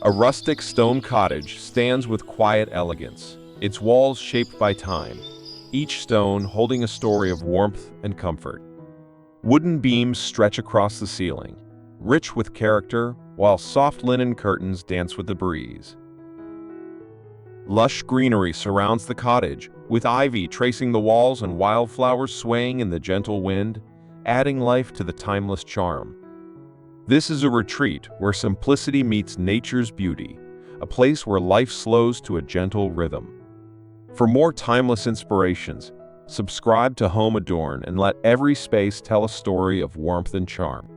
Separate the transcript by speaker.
Speaker 1: A rustic stone cottage stands with quiet elegance, its walls shaped by time, each stone holding a story of warmth and comfort. Wooden beams stretch across the ceiling, rich with character, while soft linen curtains dance with the breeze. Lush greenery surrounds the cottage, with ivy tracing the walls and wildflowers swaying in the gentle wind, adding life to the timeless charm. This is a retreat where simplicity meets nature's beauty, a place where life slows to a gentle rhythm. For more timeless inspirations, subscribe to Home Adorn and let every space tell a story of warmth and charm.